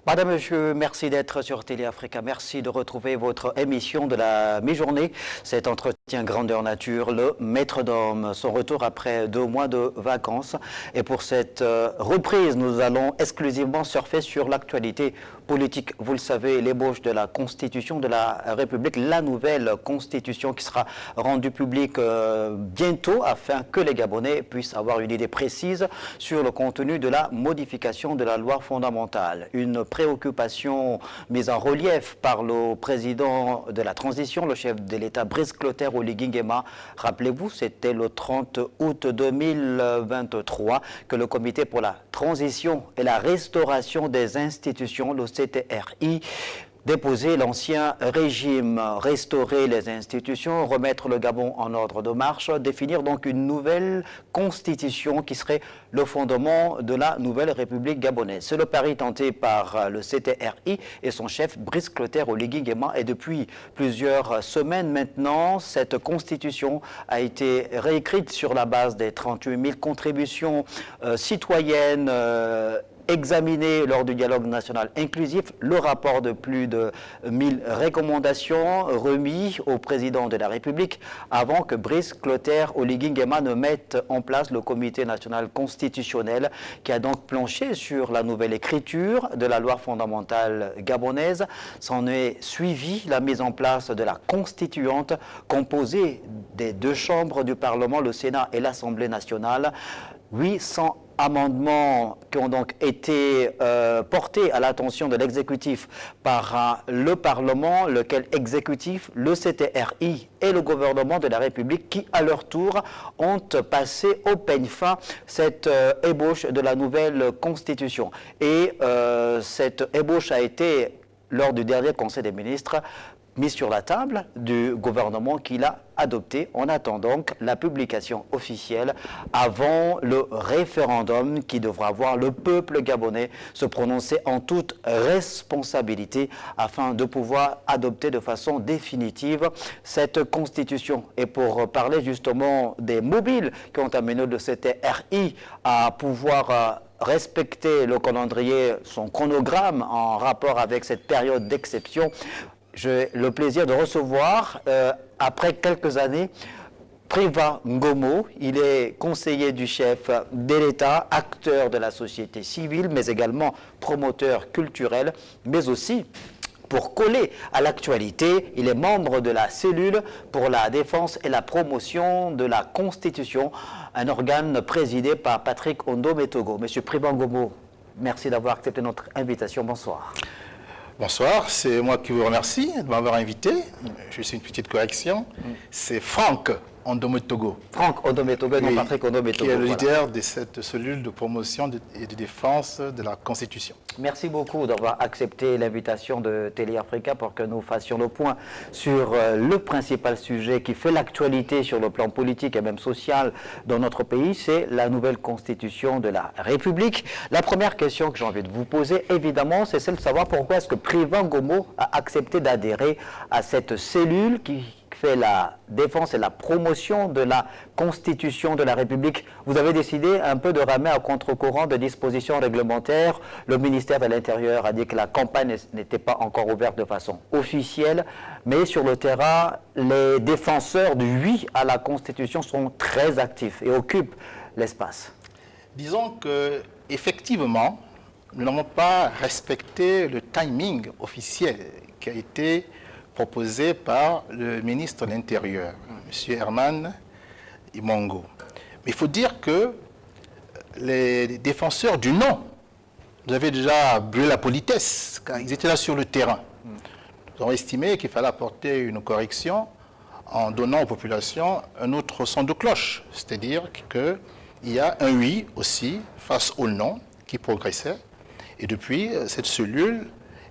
Madame, Monsieur, merci d'être sur Télé Africa. Merci de retrouver votre émission de la mi-journée. Cet entretien grandeur nature, le maître d'homme, son retour après 2 mois de vacances. Et pour cette reprise, nous allons exclusivement surfer sur l'actualité politique. Vous le savez, l'ébauche de la Constitution de la République, la nouvelle Constitution qui sera rendue publique bientôt afin que les Gabonais puissent avoir une idée précise sur le contenu de la modification de la loi fondamentale. Une préoccupation mise en relief par le président de la transition, le chef de l'État, Brice Clotaire Oligui Nguema. Rappelez-vous, c'était le 30 août 2023 que le Comité pour la transition et la restauration des institutions, le CTRI, déposer l'ancien régime, restaurer les institutions, remettre le Gabon en ordre de marche, définir donc une nouvelle constitution qui serait le fondement de la nouvelle République gabonaise. C'est le pari tenté par le CTRI et son chef Brice Clotaire Oligui Nguema. Et depuis plusieurs semaines maintenant, cette constitution a été réécrite sur la base des 38 000 contributions citoyennes examiné lors du dialogue national inclusif, le rapport de plus de 1000 recommandations remis au président de la République avant que Brice Clotaire Oligui Nguema ne mette en place le comité national constitutionnel qui a donc planché sur la nouvelle écriture de la loi fondamentale gabonaise. S'en est suivi la mise en place de la constituante composée des 2 chambres du Parlement, le Sénat et l'Assemblée nationale. 800 amendements qui ont donc été portés à l'attention de l'exécutif par le Parlement, lequel exécutif, le CTRI et le gouvernement de la République qui, à leur tour, ont passé au peigne fin cette ébauche de la nouvelle Constitution. Et cette ébauche a été, lors du dernier Conseil des ministres, mis sur la table du gouvernement qui l'a adopté. On attend donc la publication officielle avant le référendum qui devra voir le peuple gabonais se prononcer en toute responsabilité afin de pouvoir adopter de façon définitive cette constitution. Et pour parler justement des mobiles qui ont amené le CTRI à pouvoir respecter le calendrier, son chronogramme en rapport avec cette période d'exception, j'ai le plaisir de recevoir, après quelques années, Priva Ngomo. Il est conseiller du chef de l'État, acteur de la société civile, mais également promoteur culturel, mais aussi, pour coller à l'actualité, il est membre de la cellule pour la défense et la promotion de la Constitution, un organe présidé par Patrick Ondometogo. Monsieur Priva Ngomo, merci d'avoir accepté notre invitation. Bonsoir. Bonsoir, c'est moi qui vous remercie de m'avoir invité. Juste une petite correction. C'est Franck Ondometogo. Franck Ondometogo, non Patrick Ondometogo. Qui est le leader de cette cellule de promotion et de défense de la Constitution. Merci beaucoup d'avoir accepté l'invitation de Télé Africa pour que nous fassions le point sur le principal sujet qui fait l'actualité sur le plan politique et même social dans notre pays, c'est la nouvelle Constitution de la République. La première question que j'ai envie de vous poser, évidemment, c'est celle de savoir pourquoi est-ce que Priva Ngomo a accepté d'adhérer à cette cellule qui fait la défense et la promotion de la Constitution de la République. Vous avez décidé un peu de ramer à contre-courant de dispositions réglementaires. Le ministère de l'Intérieur a dit que la campagne n'était pas encore ouverte de façon officielle, mais sur le terrain, les défenseurs du oui à la Constitution sont très actifs et occupent l'espace. Disons que, effectivement, nous n'avons pas respecté le timing officiel qui a été proposé par le ministre de l'Intérieur, M. Herman Imongo. Mais il faut dire que les défenseurs du non, vous avez déjà brûlé la politesse, car ils étaient là sur le terrain. Nous avons estimé qu'il fallait apporter une correction en donnant aux populations un autre son de cloche, c'est-à-dire qu'il y a un oui aussi face au non qui progressait. Et depuis, cette cellule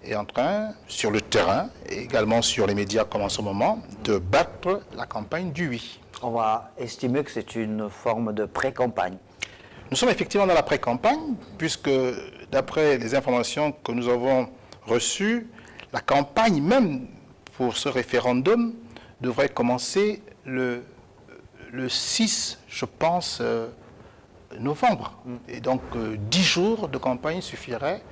est en train, sur le terrain, et également sur les médias comme en ce moment, de battre la campagne du oui. On va estimer que c'est une forme de pré-campagne. Nous sommes effectivement dans la pré-campagne, puisque d'après les informations que nous avons reçues, la campagne même pour ce référendum devrait commencer le 6, je pense, novembre. Et donc 10 jours de campagne suffiraient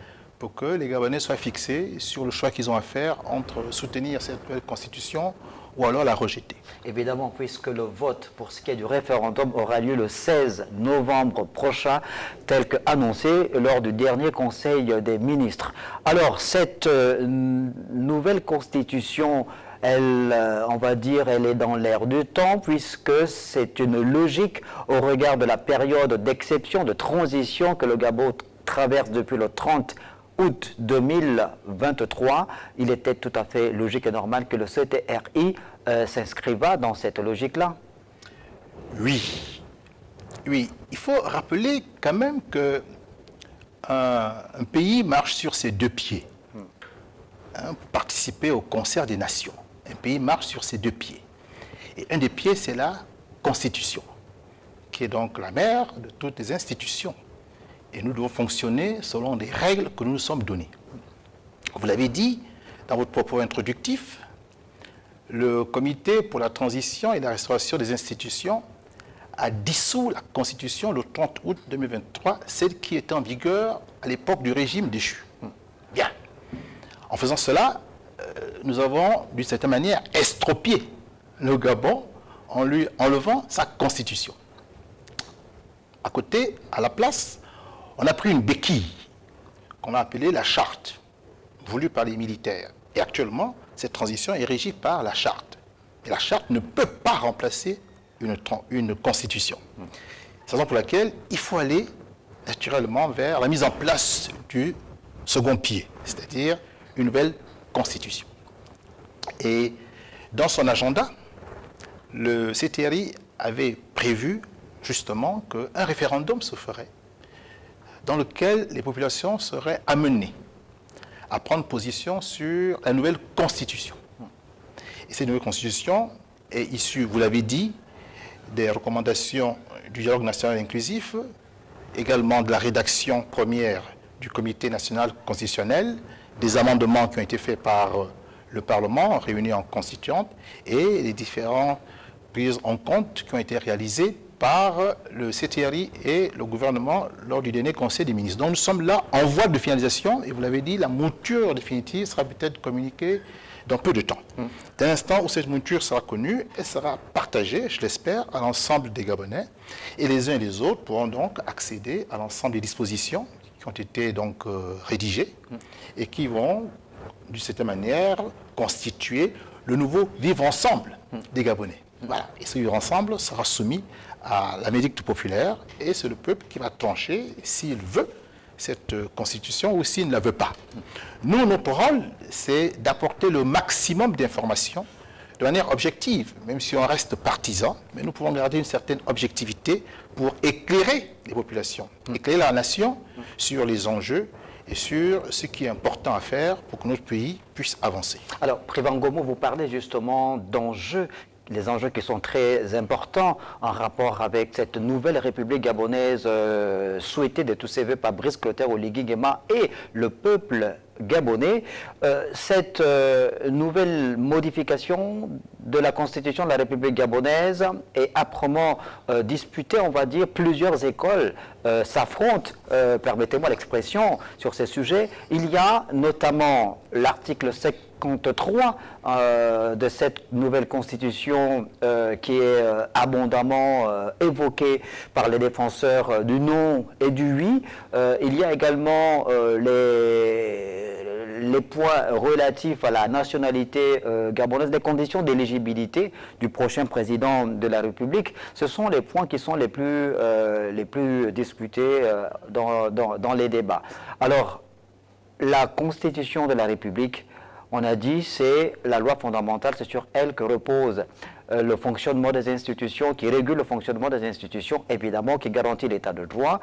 pour que les Gabonais soient fixés sur le choix qu'ils ont à faire entre soutenir cette nouvelle constitution ou alors la rejeter. Évidemment, puisque le vote pour ce qui est du référendum aura lieu le 16 novembre prochain, tel qu'annoncé lors du dernier Conseil des ministres. Alors, cette nouvelle constitution, elle, on va dire, elle est dans l'air du temps, puisque c'est une logique au regard de la période d'exception, de transition que le Gabon traverse depuis le 30 août 2023, il était tout à fait logique et normal que le CTRI s'inscriva dans cette logique-là. Oui. Oui, il faut rappeler quand même que un pays marche sur ses deux pieds. Pour participer au concert des nations. Un pays marche sur ses deux pieds. Et un des pieds, c'est la Constitution, qui est donc la mère de toutes les institutions. Et nous devons fonctionner selon des règles que nous nous sommes données. Vous l'avez dit dans votre propos introductif, le Comité pour la transition et la restauration des institutions a dissous la Constitution le 30 août 2023, celle qui était en vigueur à l'époque du régime déchu. Bien. En faisant cela, nous avons, d'une certaine manière, estropié le Gabon en lui enlevant sa Constitution. À côté, à la place, on a pris une béquille qu'on a appelée la charte, voulue par les militaires. Et actuellement, cette transition est régie par la charte. Et la charte ne peut pas remplacer une constitution. C'est la raison pour laquelle il faut aller naturellement vers la mise en place du second pied, c'est-à-dire une nouvelle constitution. Et dans son agenda, le CTRI avait prévu justement qu'un référendum se ferait dans lequel les populations seraient amenées à prendre position sur la nouvelle constitution. Et cette nouvelle constitution est issue, vous l'avez dit, des recommandations du dialogue national inclusif, également de la rédaction première du Comité national constitutionnel, des amendements qui ont été faits par le Parlement réuni en constituante et les différentes prises en compte qui ont été réalisées par le CTRI et le gouvernement lors du dernier Conseil des ministres. Donc nous sommes là en voie de finalisation et vous l'avez dit, la mouture définitive sera peut-être communiquée dans peu de temps. Dès l'instant où cette mouture sera connue, elle sera partagée, je l'espère, à l'ensemble des Gabonais et les uns et les autres pourront donc accéder à l'ensemble des dispositions qui ont été donc rédigées et qui vont, d'une certaine manière, constituer le nouveau vivre ensemble des Gabonais. Voilà. Et ce vivre ensemble sera soumis à la médicte populaire et c'est le peuple qui va trancher s'il veut cette constitution ou s'il ne la veut pas. Nous, notre rôle, c'est d'apporter le maximum d'informations de manière objective, même si on reste partisan, mais nous pouvons garder une certaine objectivité pour éclairer les populations, éclairer la nation sur les enjeux et sur ce qui est important à faire pour que notre pays puisse avancer. Alors, Président Ngomo, vous parlez justement d'enjeux, les enjeux qui sont très importants en rapport avec cette nouvelle République gabonaise souhaitée de tous ses voeux par Brice Clotaire Oligui Nguema et le peuple gabonais. Cette nouvelle modification de la Constitution de la République gabonaise est âprement disputée, on va dire. Plusieurs écoles s'affrontent, permettez-moi l'expression, sur ces sujets. Il y a notamment l'article 53 de cette nouvelle Constitution qui est abondamment évoquée par les défenseurs du non et du oui. Il y a également les points relatifs à la nationalité gabonaise, les conditions d'éligibilité du prochain président de la République. Ce sont les points qui sont les plus discutés dans les débats. Alors, la Constitution de la République, on a dit, c'est la loi fondamentale, c'est sur elle que repose le fonctionnement des institutions, qui régule le fonctionnement des institutions, évidemment, qui garantit l'état de droit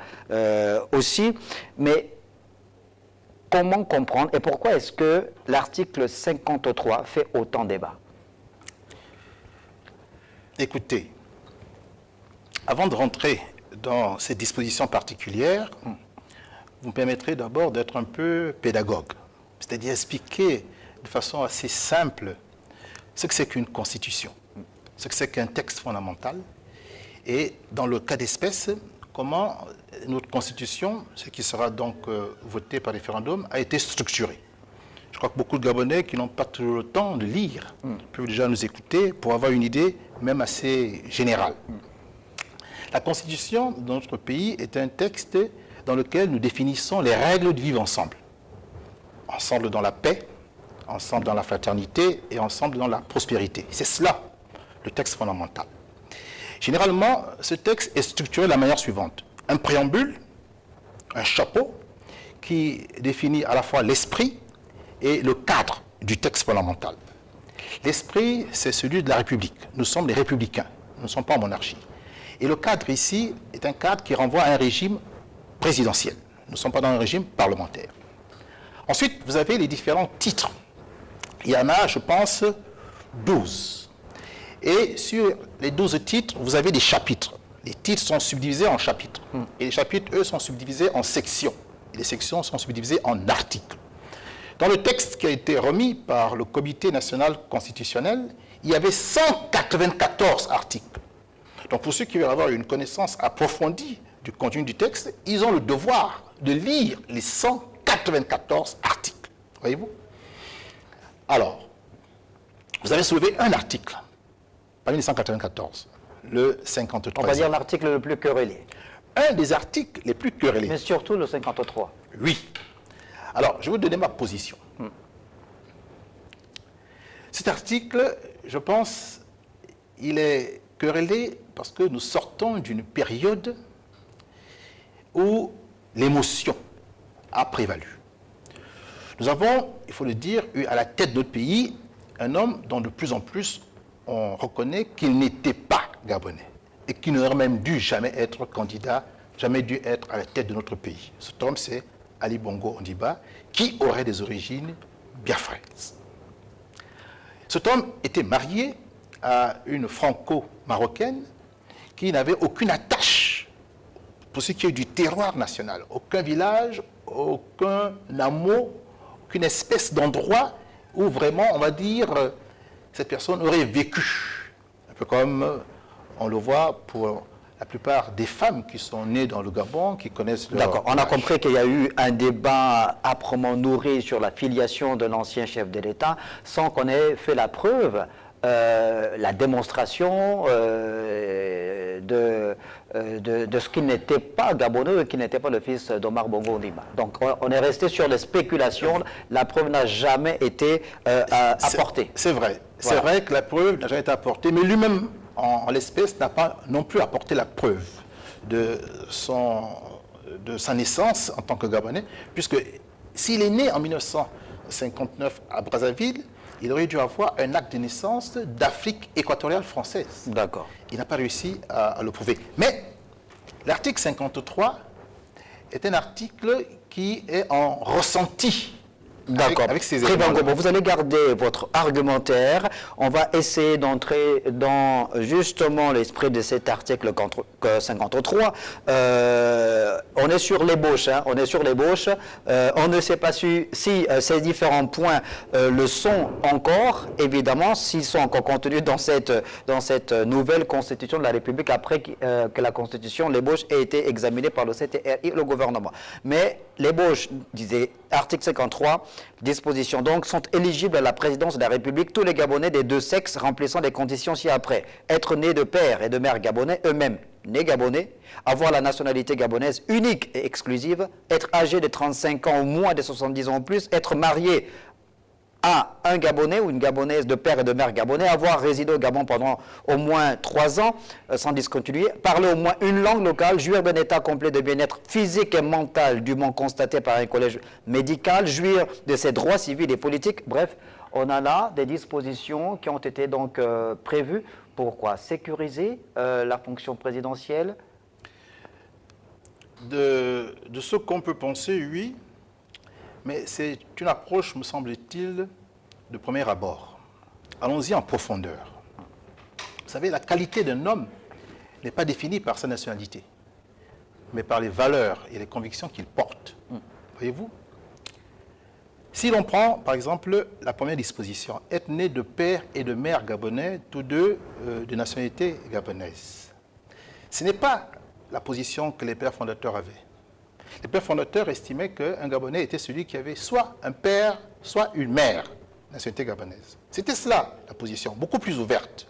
aussi. Mais comment comprendre et pourquoi est-ce que l'article 53 fait autant débat? Écoutez, avant de rentrer dans ces dispositions particulières, vous me permettrez d'abord d'être un peu pédagogue, c'est-à-dire expliquer de façon assez simple ce que c'est qu'une constitution, ce que c'est qu'un texte fondamental. Et dans le cas d'espèce, comment notre constitution, ce qui sera donc voté par référendum, a été structurée. Je crois que beaucoup de Gabonais qui n'ont pas toujours le temps de lire peuvent déjà nous écouter pour avoir une idée même assez générale. La constitution de notre pays est un texte dans lequel nous définissons les règles de vivre ensemble. Ensemble dans la paix, ensemble dans la fraternité et ensemble dans la prospérité. C'est cela, le texte fondamental. Généralement, ce texte est structuré de la manière suivante. Un préambule, un chapeau, qui définit à la fois l'esprit et le cadre du texte fondamental. L'esprit, c'est celui de la République. Nous sommes les républicains, nous ne sommes pas en monarchie. Et le cadre ici est un cadre qui renvoie à un régime présidentiel. Nous ne sommes pas dans un régime parlementaire. Ensuite, vous avez les différents titres. Il y en a, je pense, 12. Et sur les 12 titres, vous avez des chapitres. Les titres sont subdivisés en chapitres. Et les chapitres, eux, sont subdivisés en sections. Et les sections sont subdivisées en articles. Dans le texte qui a été remis par le Comité national constitutionnel, il y avait 194 articles. Donc pour ceux qui veulent avoir une connaissance approfondie du contenu du texte, ils ont le devoir de lire les 194 articles. Voyez-vous? Alors, vous avez soulevé un article, parmi les 194, le 53. On va dire l'article le plus querellé. Un des articles les plus querellés. Mais surtout le 53. Oui. Alors, je vais vous donner ma position. Cet article, je pense, il est querellé parce que nous sortons d'une période où l'émotion a prévalu. Nous avons, il faut le dire, eu à la tête de notre pays un homme dont de plus en plus on reconnaît qu'il n'était pas gabonais et qui n'aurait même dû jamais être candidat, jamais dû être à la tête de notre pays. Cet homme, c'est Ali Bongo Ondimba, qui aurait des origines biafraises. Cet homme était marié à une franco-marocaine qui n'avait aucune attache pour ce qui est du terroir national. Aucun village, aucun hameau, aucune espèce d'endroit où vraiment, on va dire, cette personne aurait vécu. Un peu comme on le voit pour la plupart des femmes qui sont nées dans le Gabon, qui connaissent leur... D'accord, on a compris qu'il y a eu un débat âprement nourri sur la filiation de l'ancien chef de l'État, sans qu'on ait fait la preuve, la démonstration de ce qu'il n'était pas gabonais et qu'il n'était pas le fils d'Omar Bongo Ondimba. Donc on est resté sur les spéculations, la preuve n'a jamais été apportée. C'est vrai, Voilà. C'est vrai que la preuve n'a jamais été apportée, mais lui-même, en l'espèce, n'a pas non plus apporté la preuve de sa naissance en tant que Gabonais, puisque s'il est né en 1959 à Brazzaville, il aurait dû avoir un acte de naissance d'Afrique équatoriale française. D'accord. Il n'a pas réussi à le prouver. Mais l'article 53 est un article qui est en ressenti. D'accord. Avec ces Très bien, éléments-là. Gobo, vous allez garder votre argumentaire. On va essayer d'entrer dans justement l'esprit de cet article 53. On est sur l'ébauche. Hein, on est sur l'ébauche. On ne sait pas si ces différents points le sont encore, évidemment, s'ils sont encore contenus dans cette nouvelle constitution de la République après que la constitution, l'ébauche, ait été examinée par le CTRI, le gouvernement. Mais l'ébauche, disait article 53, dispositions donc sont éligibles à la présidence de la République tous les Gabonais des deux sexes remplissant les conditions ci-après. Être nés de père et de mère gabonais, eux-mêmes nés gabonais, avoir la nationalité gabonaise unique et exclusive, être âgé de 35 ans ou moins de 70 ans ou plus, être marié à un Gabonais ou une Gabonaise de père et de mère gabonais, avoir résidé au Gabon pendant au moins 3 ans sans discontinuer, parler au moins une langue locale, jouir d'un état complet de bien-être physique et mental dûment constaté par un collège médical, jouir de ses droits civils et politiques. Bref, on a là des dispositions qui ont été donc prévues pour quoi? Sécuriser la fonction présidentielle. De ce qu'on peut penser, oui. Mais c'est une approche, me semble-t-il, de premier abord. Allons-y en profondeur. Vous savez, la qualité d'un homme n'est pas définie par sa nationalité, mais par les valeurs et les convictions qu'il porte. Voyez-vous? Si l'on prend, par exemple, la première disposition, être né de père et de mère gabonais, tous deux de nationalité gabonaise. Ce n'est pas la position que les pères fondateurs avaient. Les pères fondateurs estimaient qu'un Gabonais était celui qui avait soit un père, soit une mère, nationalité gabonaise. C'était cela, la position, beaucoup plus ouverte.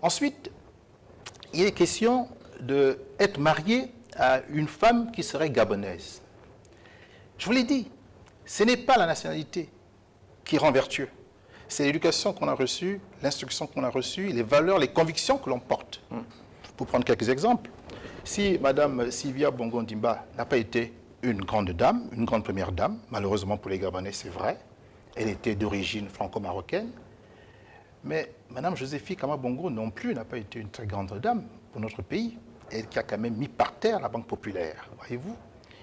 Ensuite, il est question d'être marié à une femme qui serait gabonaise. Je vous l'ai dit, ce n'est pas la nationalité qui rend vertueux. C'est l'éducation qu'on a reçue, l'instruction qu'on a reçue, les valeurs, les convictions que l'on porte. Pour prendre quelques exemples, si Mme Sylvia Bongo Ondimba n'a pas été une grande dame, une grande première dame, malheureusement pour les Gabonais, c'est vrai, elle était d'origine franco-marocaine, mais Mme Joséphine Kama Bongo non plus n'a pas été une très grande dame pour notre pays, elle qui a quand même mis par terre la Banque populaire, voyez-vous,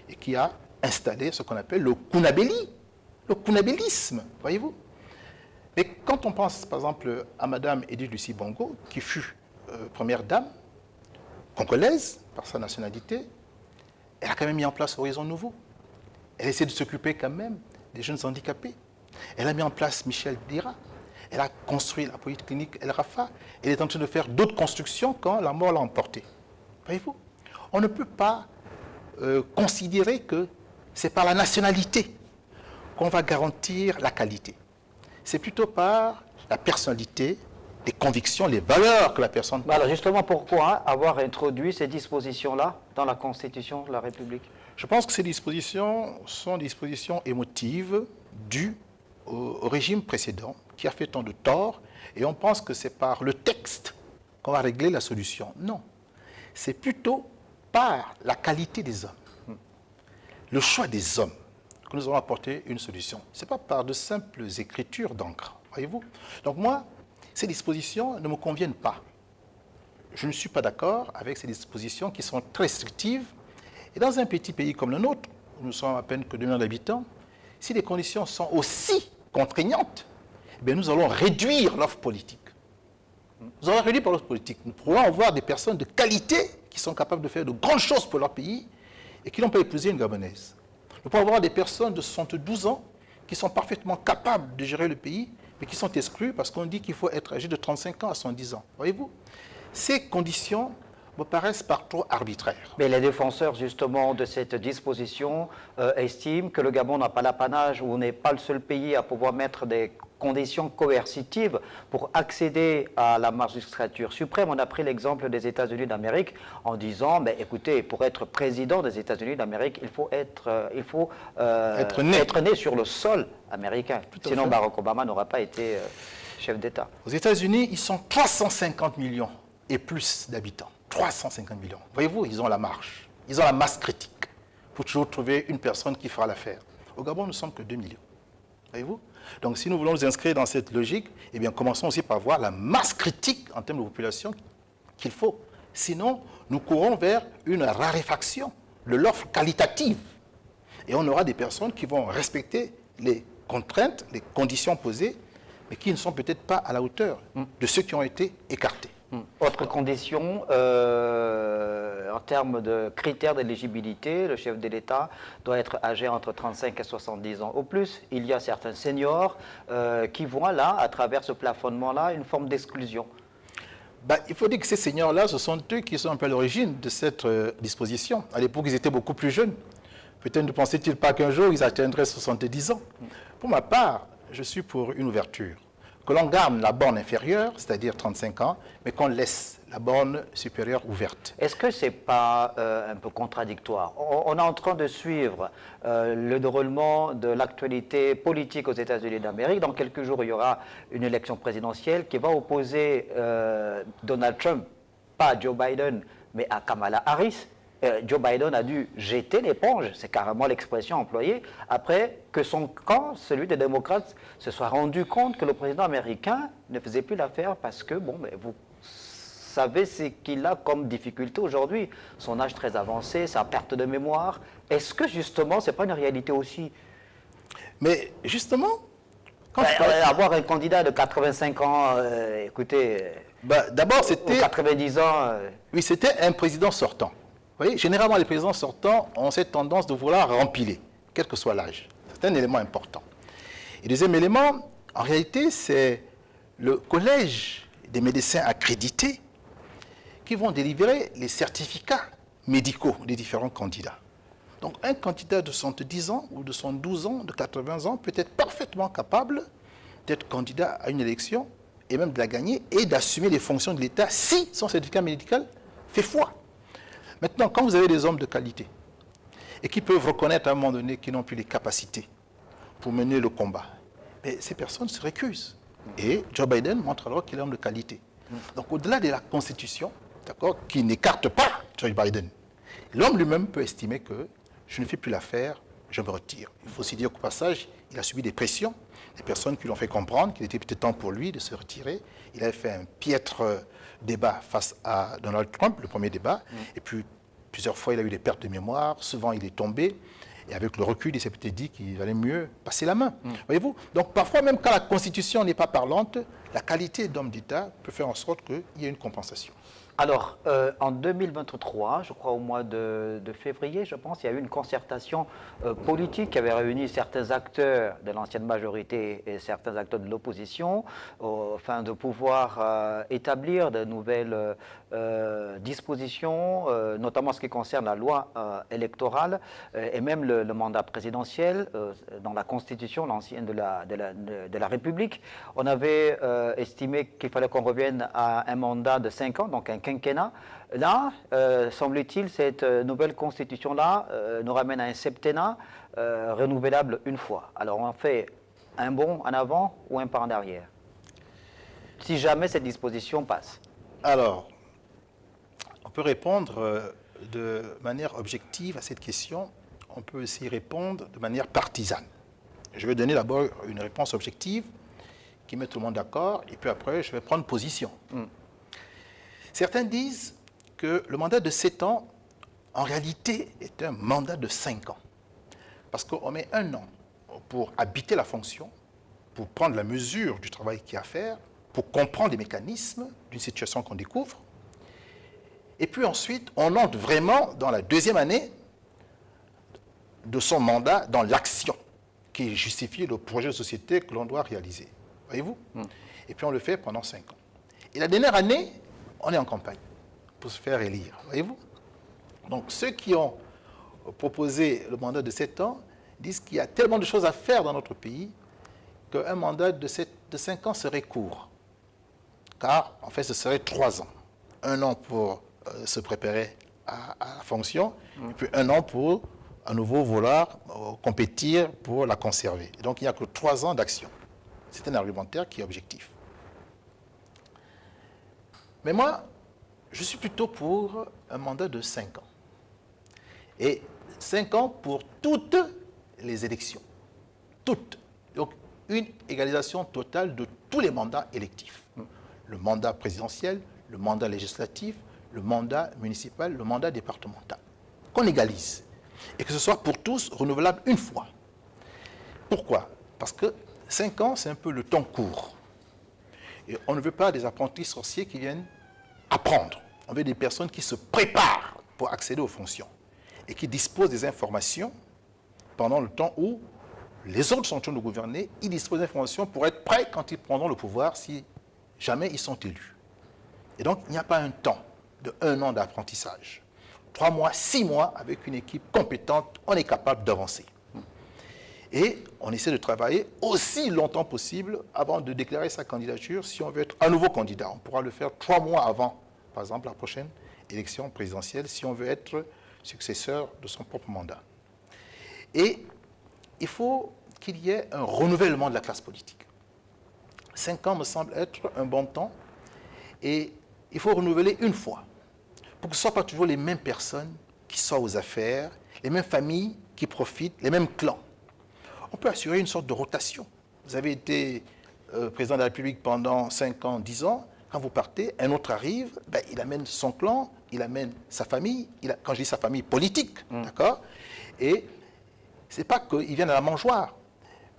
et qui a installé ce qu'on appelle le kunabélisme, voyez-vous. Mais quand on pense, par exemple, à Mme Edith Lucie Bongo, qui fut première dame, congolaise, par sa nationalité, elle a quand même mis en place Horizon Nouveau. Elle essaie de s'occuper quand même des jeunes handicapés. Elle a mis en place Michel Dira. Elle a construit la polyclinique El Rafa. Elle est en train de faire d'autres constructions quand la mort l'a emporté. Voyez-vous, on ne peut pas considérer que c'est par la nationalité qu'on va garantir la qualité. C'est plutôt par la personnalité, les convictions, les valeurs que la personne... Alors justement, pourquoi avoir introduit ces dispositions-là dans la Constitution de la République? Je pense que ces dispositions sont des dispositions émotives dues au régime précédent qui a fait tant de tort et on pense que c'est par le texte qu'on va régler la solution. Non, c'est plutôt par la qualité des hommes, le choix des hommes que nous allons apporter une solution. Ce n'est pas par de simples écritures d'encre, voyez-vous. Donc moi, ces dispositions ne me conviennent pas. Je ne suis pas d'accord avec ces dispositions qui sont très restrictives. Et dans un petit pays comme le nôtre, où nous sommes à peine que 2 millions d'habitants, si les conditions sont aussi contraignantes, eh bien nous allons réduire l'offre politique. Nous allons réduire l'offre politique. Nous pourrons avoir des personnes de qualité qui sont capables de faire de grandes choses pour leur pays et qui n'ont pas épousé une Gabonaise. Nous pourrons avoir des personnes de 72 ans qui sont parfaitement capables de gérer le pays, mais qui sont exclus parce qu'on dit qu'il faut être âgé de 35 ans à 110 ans. Voyez-vous, ces conditions me paraissent par trop arbitraires. Mais les défenseurs, justement, de cette disposition estiment que le Gabon n'a pas l'apanage ou n'est pas le seul pays à pouvoir mettre des conditions coercitives pour accéder à la magistrature suprême. On a pris l'exemple des États-Unis d'Amérique en disant, mais écoutez, pour être président des États-Unis d'Amérique, il faut être né sur le sol américain. Sinon, Barack Obama n'aura pas été chef d'État. Aux États-Unis, ils sont 350 millions et plus d'habitants. 350 millions. Voyez-vous, ils ont la marge. Ils ont la masse critique pour toujours trouver une personne qui fera l'affaire. Au Gabon, nous ne sommes que 2 millions. Voyez-vous? Donc, si nous voulons nous inscrire dans cette logique, eh bien, commençons aussi par voir la masse critique en termes de population qu'il faut. Sinon, nous courons vers une raréfaction de l'offre qualitative. Et on aura des personnes qui vont respecter les contraintes, les conditions posées, mais qui ne sont peut-être pas à la hauteur de ceux qui ont été écartés. Autre condition, en termes de critères d'éligibilité, le chef de l'État doit être âgé entre 35 et 70 ans au plus. Il y a certains seniors qui voient là, à travers ce plafonnement-là, une forme d'exclusion. Il faut dire que ces seniors-là, ce sont eux qui sont un peu à l'origine de cette disposition. À l'époque, ils étaient beaucoup plus jeunes. Peut-être ne pensaient-ils pas qu'un jour, ils atteindraient 70 ans. Pour ma part, je suis pour une ouverture. Que l'on garde la borne inférieure, c'est-à-dire 35 ans, mais qu'on laisse la borne supérieure ouverte. Est-ce que ce n'est pas un peu contradictoire? On est en train de suivre le déroulement de l'actualité politique aux États-Unis d'Amérique. Dans quelques jours, il y aura une élection présidentielle qui va opposer Donald Trump, pas à Joe Biden, mais à Kamala Harris. Joe Biden a dû jeter l'éponge, c'est carrément l'expression employée, après que son camp, celui des démocrates, se soit rendu compte que le président américain ne faisait plus l'affaire parce que, bon, mais vous savez ce qu'il a comme difficulté aujourd'hui, son âge très avancé, sa perte de mémoire. Est-ce que justement, ce n'est pas une réalité aussi? Mais justement, quand avoir un candidat de 85 ans, écoutez, d'abord c'était 90 ans. Oui, c'était un président sortant. Vous voyez, généralement, les présidents sortants ont cette tendance de vouloir rempiler, quel que soit l'âge. C'est un élément important. Et deuxième élément, en réalité, c'est le collège des médecins accrédités qui vont délivrer les certificats médicaux des différents candidats. Donc un candidat de 70 ans ou de 112 ans, de 80 ans, peut être parfaitement capable d'être candidat à une élection et même de la gagner et d'assumer les fonctions de l'État si son certificat médical fait foi. Maintenant, quand vous avez des hommes de qualité et qui peuvent reconnaître à un moment donné qu'ils n'ont plus les capacités pour mener le combat, mais ces personnes se récusent. Et Joe Biden montre alors qu'il est un homme de qualité. Donc au-delà de la Constitution, d'accord, qui n'écarte pas Joe Biden, l'homme lui-même peut estimer que je ne fais plus l'affaire, je me retire. Il faut aussi dire qu'au passage, il a subi des pressions, des personnes qui lui ont fait comprendre qu'il était peut-être temps pour lui de se retirer. Il avait fait un piètre débat face à Donald Trump, le premier débat, et puis plusieurs fois il a eu des pertes de mémoire, souvent il est tombé, et avec le recul, il s'est peut-être dit qu'il valait mieux passer la main. Voyez-vous? Donc parfois, même quand la Constitution n'est pas parlante, la qualité d'homme d'État peut faire en sorte qu'il y ait une compensation. Alors, en 2023, je crois au mois de février, je pense, il y a eu une concertation politique qui avait réuni certains acteurs de l'ancienne majorité et certains acteurs de l'opposition, afin de pouvoir établir de nouvelles dispositions, notamment ce qui concerne la loi électorale et même le mandat présidentiel dans la Constitution, l'ancienne de la République. On avait estimé qu'il fallait qu'on revienne à un mandat de 5 ans, donc un quinquennat. Là, semble-t-il, cette nouvelle constitution-là nous ramène à un septennat renouvelable une fois. Alors on fait un bond en avant ou un pas en arrière, si jamais cette disposition passe. Alors, on peut répondre de manière objective à cette question. On peut aussi répondre de manière partisane. Je vais donner d'abord une réponse objective qui met tout le monde d'accord, et puis après, je vais prendre position. Certains disent que le mandat de 7 ans, en réalité, est un mandat de 5 ans. Parce qu'on met 1 an pour habiter la fonction, pour prendre la mesure du travail qu'il y a à faire, pour comprendre les mécanismes d'une situation qu'on découvre. Et puis ensuite, on entre vraiment dans la deuxième année de son mandat, dans l'action qui justifie le projet de société que l'on doit réaliser. Voyez-vous? Et puis on le fait pendant 5 ans. Et la dernière année, on est en campagne pour se faire élire. Voyez-vous? Donc ceux qui ont proposé le mandat de 7 ans disent qu'il y a tellement de choses à faire dans notre pays qu'un mandat de 5 ans serait court. Car en fait, ce serait 3 ans. 1 an pour se préparer à la fonction, et puis 1 an pour à nouveau vouloir compétir pour la conserver. Et donc il n'y a que 3 ans d'action. C'est un argumentaire qui est objectif. Mais moi, je suis plutôt pour un mandat de 5 ans. Et 5 ans pour toutes les élections. Toutes. Donc une égalisation totale de tous les mandats électifs. Le mandat présidentiel, le mandat législatif, le mandat municipal, le mandat départemental. Qu'on égalise. Et que ce soit pour tous renouvelable une fois. Pourquoi? Parce que 5 ans, c'est un peu le temps court. Et on ne veut pas des apprentis sorciers qui viennent apprendre. On veut des personnes qui se préparent pour accéder aux fonctions et qui disposent des informations pendant le temps où les autres sont en train de gouverner. Ils disposent d'informations pour être prêts quand ils prendront le pouvoir si jamais ils sont élus. Et donc, il n'y a pas un temps de 1 an d'apprentissage. 3 mois, 6 mois, avec une équipe compétente, on est capable d'avancer. Et on essaie de travailler aussi longtemps possible avant de déclarer sa candidature. Si on veut être un nouveau candidat, on pourra le faire 3 mois avant, par exemple, la prochaine élection présidentielle, si on veut être successeur de son propre mandat. Et il faut qu'il y ait un renouvellement de la classe politique. 5 ans me semble être un bon temps. Et il faut renouveler une fois, pour que ce ne soient pas toujours les mêmes personnes qui soient aux affaires, les mêmes familles qui profitent, les mêmes clans. On peut assurer une sorte de rotation. Vous avez été président de la République pendant 5 ans, 10 ans. Quand vous partez, un autre arrive, ben, il amène son clan, il amène sa famille. Quand je dis sa famille politique, d'accord? Et ce n'est pas qu'il vienne à la mangeoire,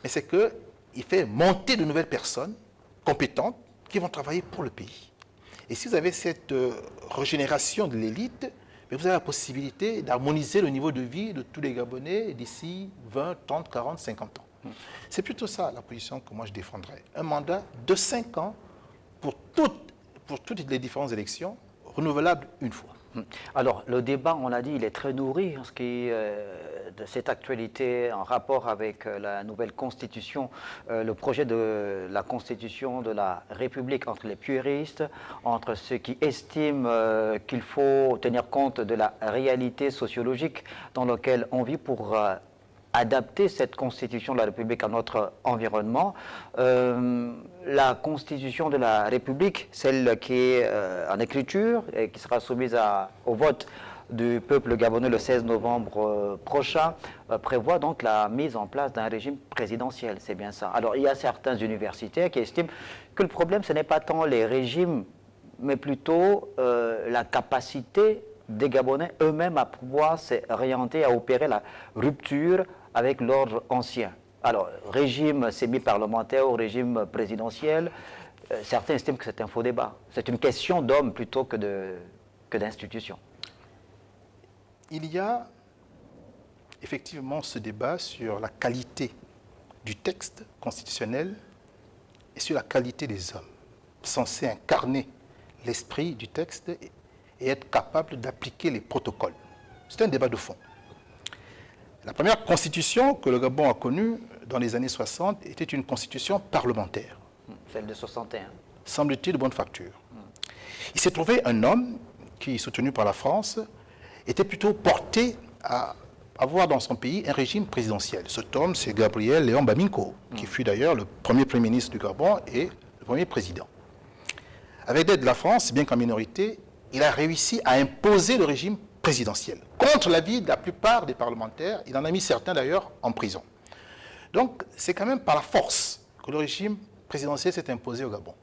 mais c'est qu'il fait monter de nouvelles personnes compétentes qui vont travailler pour le pays. Et si vous avez cette régénération de l'élite, vous avez la possibilité d'harmoniser le niveau de vie de tous les Gabonais d'ici 20, 30, 40, 50 ans. C'est plutôt ça la position que moi je défendrais. Un mandat de 5 ans pour toutes les différentes élections renouvelable une fois. Alors, le débat, on l'a dit, il est très nourri en ce qui de cette actualité en rapport avec la nouvelle constitution, le projet de la constitution de la République, entre les puristes, entre ceux qui estiment qu'il faut tenir compte de la réalité sociologique dans laquelle on vit pour adapter cette constitution de la République à notre environnement. La constitution de la République, celle qui est en écriture et qui sera soumise au vote du peuple gabonais le 16 novembre prochain, prévoit donc la mise en place d'un régime présidentiel. C'est bien ça. Alors, il y a certains universitaires qui estiment que le problème, ce n'est pas tant les régimes, mais plutôt la capacité des Gabonais eux-mêmes à pouvoir s'orienter, à opérer la rupture avec l'ordre ancien. Alors, régime semi-parlementaire ou régime présidentiel, certains estiment que c'est un faux débat. C'est une question d'homme plutôt que d'institution. Il y a effectivement ce débat sur la qualité du texte constitutionnel et sur la qualité des hommes censés incarner l'esprit du texte et être capables d'appliquer les protocoles. C'est un débat de fond. La première constitution que le Gabon a connue dans les années 60 était une constitution parlementaire. Celle de 61. Semble-t-il de bonne facture. Il s'est trouvé un homme qui, soutenu par la France, était plutôt porté à avoir dans son pays un régime présidentiel. Cet homme, c'est Gabriel Léon Baminko, qui fut d'ailleurs le premier Premier ministre du Gabon et le premier président. Avec l'aide de la France, bien qu'en minorité, il a réussi à imposer le régime présidentiel. Contre l'avis de la plupart des parlementaires, il en a mis certains d'ailleurs en prison. Donc, c'est quand même par la force que le régime présidentiel s'est imposé au Gabon.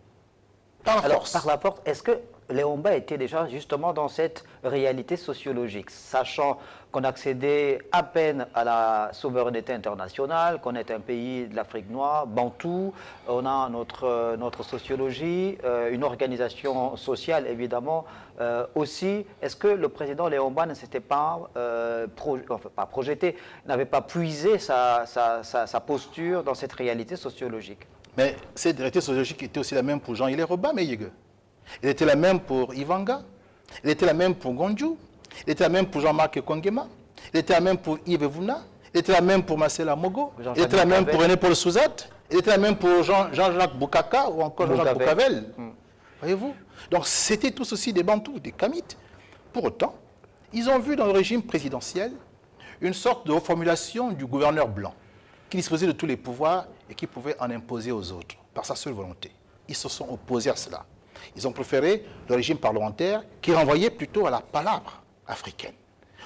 Par la force. Par la force, est-ce que Léon Mba était déjà justement dans cette réalité sociologique, sachant qu'on accédait à peine à la souveraineté internationale, qu'on est un pays de l'Afrique noire, bantou, on a notre sociologie, une organisation sociale évidemment aussi. Est-ce que le président Léon Mba ne s'était pas, pas projeté, n'avait pas puisé sa posture dans cette réalité sociologique? Mais cette réalité sociologique était aussi la même pour Jean-Hilaire Roba Meyege. Elle était la même pour Ivanga, elle était la même pour Gondjou, elle était la même pour Jean-Marc Kongema, elle était la même pour Yves Vouna, elle était la même pour Marcela Mogo, elle était la même pour René-Paul Souzat, elle était la même pour Jean-Jacques Boukaka ou encore Jean-Jacques Boukavel. Voyez-vous? Donc c'était tous aussi des Bantous, des Kamites. Pour autant, ils ont vu dans le régime présidentiel une sorte de reformulation du gouverneur blanc qui disposait de tous les pouvoirs et qui pouvait en imposer aux autres par sa seule volonté. Ils se sont opposés à cela. Ils ont préféré le régime parlementaire qui renvoyait plutôt à la palabre africaine,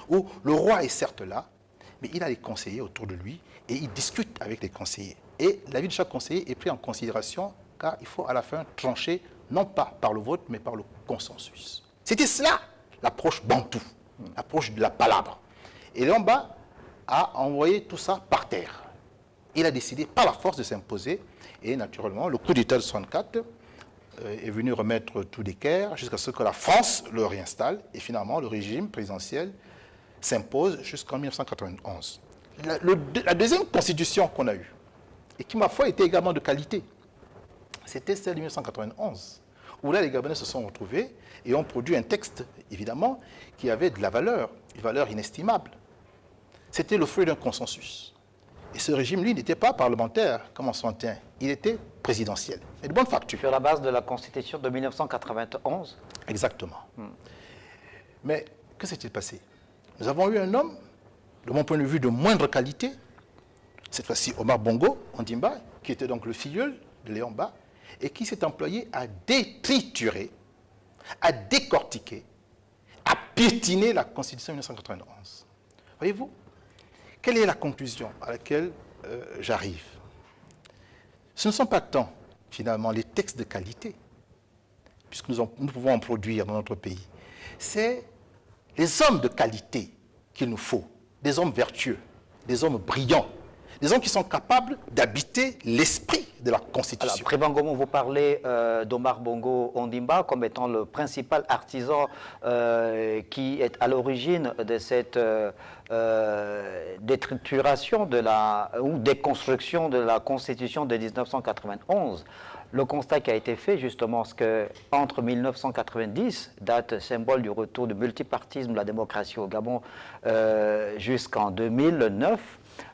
où le roi est certes là, mais il a les conseillers autour de lui et il discute avec les conseillers. Et l'avis de chaque conseiller est pris en considération car il faut à la fin trancher, non pas par le vote, mais par le consensus. C'était cela, l'approche bantou, l'approche de la palabre. Et Léon Mba a envoyé tout ça par terre. Il a décidé par la force de s'imposer et naturellement, le coup d'État de 1964 est venu remettre tout d'équerre jusqu'à ce que la France le réinstalle et finalement le régime présidentiel s'impose jusqu'en 1991. La deuxième constitution qu'on a eue, et qui ma foi était également de qualité, c'était celle de 1991, où là les Gabonais se sont retrouvés et ont produit un texte, évidemment, qui avait de la valeur, une valeur inestimable. C'était le fruit d'un consensus. Et ce régime, lui, n'était pas parlementaire comme en 61, il était présidentiel. Et de bonne facture. Sur la base de la Constitution de 1991. Exactement. Mais que s'est-il passé? Nous avons eu un homme, de mon point de vue, de moindre qualité, cette fois-ci Omar Bongo Ondimba, qui était donc le filleul de Léon Mba, et qui s'est employé à détriturer, à décortiquer, à piétiner la Constitution de 1991. Voyez-vous, quelle est la conclusion à laquelle j'arrive? Ce ne sont pas tant, finalement, les textes de qualité, puisque nous pouvons en produire dans notre pays. C'est les hommes de qualité qu'il nous faut, des hommes vertueux, des hommes brillants, des hommes qui sont capables d'habiter l'esprit de la Constitution. Alors, Président Gomo, vous parlez d'Omar Bongo Ondimba comme étant le principal artisan qui est à l'origine de cette détrituration ou déconstruction de la Constitution de 1991. Le constat qui a été fait, justement, c'est qu'entre 1990, date symbole du retour du multipartisme de la démocratie au Gabon, jusqu'en 2009,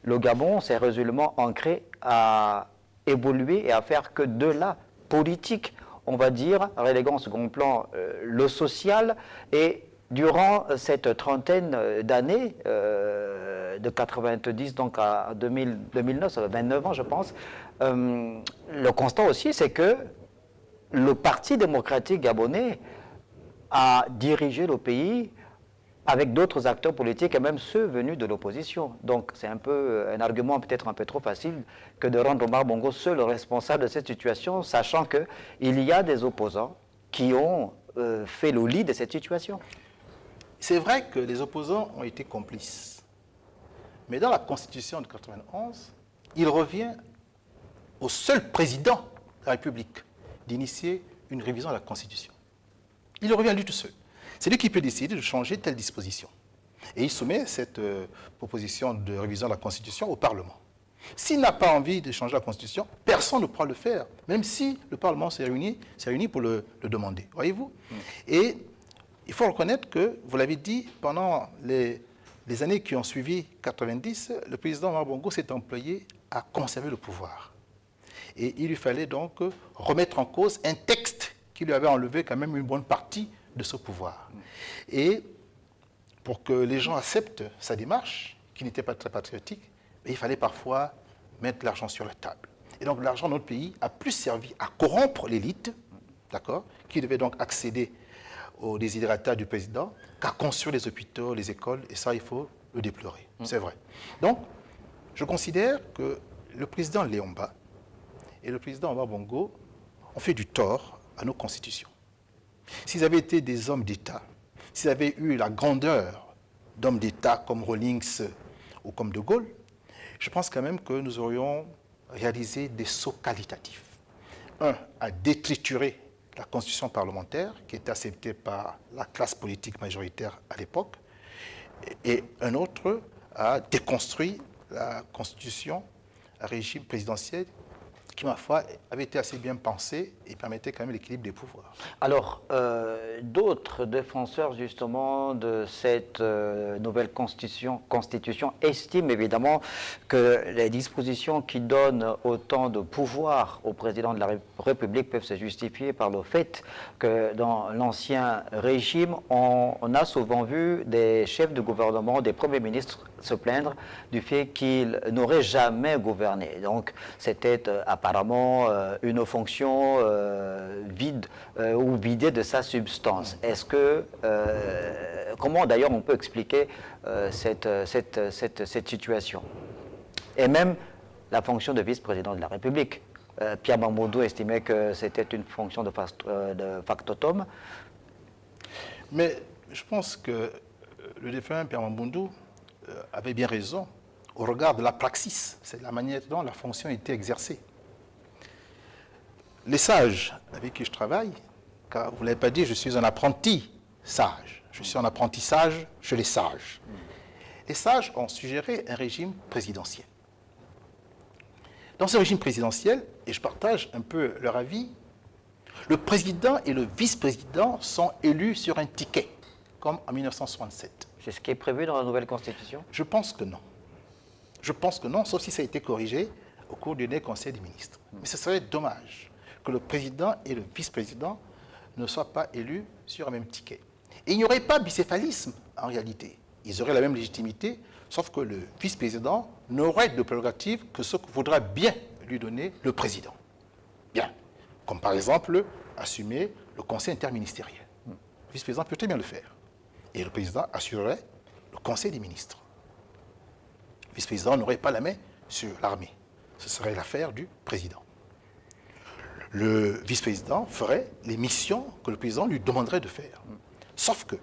le Gabon s'est résolument ancré à évoluer et à faire que de la politique, on va dire, reléguant au second plan le social. Et durant cette trentaine d'années, de 90 donc à 2009, ça fait 29 ans je pense, le constat aussi c'est que le Parti démocratique gabonais a dirigé le pays avec d'autres acteurs politiques et même ceux venus de l'opposition. Donc c'est un peu un argument peut-être un peu trop facile que de rendre Omar Bongo seul responsable de cette situation, sachant qu'il y a des opposants qui ont fait le lit de cette situation. C'est vrai que les opposants ont été complices. Mais dans la Constitution de 1991, il revient au seul président de la République d'initier une révision de la Constitution. Il revient à lui tout seul. C'est lui qui peut décider de changer telle disposition. Et il soumet cette proposition de révision de la Constitution au Parlement. S'il n'a pas envie de changer la Constitution, personne ne pourra le faire, même si le Parlement s'est réuni pour le demander. Voyez-vous? Et il faut reconnaître que, vous l'avez dit, pendant les années qui ont suivi 90, le président Omar Bongo s'est employé à conserver le pouvoir. Et il lui fallait donc remettre en cause un texte qui lui avait enlevé quand même une bonne partie de ce pouvoir. Et pour que les gens acceptent sa démarche, qui n'était pas très patriotique, il fallait parfois mettre l'argent sur la table. Et donc l'argent de notre pays a plus servi à corrompre l'élite, d'accord, qui devait donc accéder aux désidératas du président, qu'à construire les hôpitaux, les écoles, et ça, il faut le déplorer. C'est vrai. Donc, je considère que le président Léomba et le président Omar Bongo ont fait du tort à nos constitutions. S'ils avaient été des hommes d'État, s'ils avaient eu la grandeur d'hommes d'État comme Rawlings ou comme De Gaulle, je pense quand même que nous aurions réalisé des sauts qualitatifs. Un, à détriturer la constitution parlementaire qui était acceptée par la classe politique majoritaire à l'époque, et un autre à déconstruire la constitution à régime présidentiel qui, ma foi, avait été assez bien pensée et permettait quand même l'équilibre des pouvoirs. Alors, d'autres défenseurs justement de cette nouvelle constitution estiment évidemment que les dispositions qui donnent autant de pouvoir au président de la République peuvent se justifier par le fait que dans l'ancien régime, on a souvent vu des chefs de gouvernement, des premiers ministres se plaindre du fait qu'ils n'auraient jamais gouverné. Donc, c'était apparemment une fonction vide ou vidée de sa substance. Est-ce que, comment d'ailleurs on peut expliquer cette situation? Et même la fonction de vice-président de la République. Pierre Bamboundou estimait que c'était une fonction de factotum. Mais je pense que le défunt Pierre Bamboundou avait bien raison au regard de la praxis, c'est la manière dont la fonction était exercée. Les sages avec qui je travaille, car vous ne l'avez pas dit, je suis un apprenti sage, je suis en apprentissage chez les sages. Les sages ont suggéré un régime présidentiel. Dans ce régime présidentiel, et je partage un peu leur avis, le président et le vice-président sont élus sur un ticket, comme en 1967. C'est ce qui est prévu dans la nouvelle Constitution? Je pense que non. Je pense que non, sauf si ça a été corrigé au cours du dernier Conseil des ministres. Mais ce serait dommage que le président et le vice-président ne soient pas élus sur un même ticket. Et il n'y aurait pas bicéphalisme en réalité. Ils auraient la même légitimité, sauf que le vice-président n'aurait de prérogative que ce que voudra bien lui donner le président. Bien. Comme par exemple, assumer le conseil interministériel. Le vice-président peut très bien le faire. Et le président assurerait le conseil des ministres. Le vice-président n'aurait pas la main sur l'armée. Ce serait l'affaire du président. Le vice-président ferait les missions que le président lui demanderait de faire. Sauf que,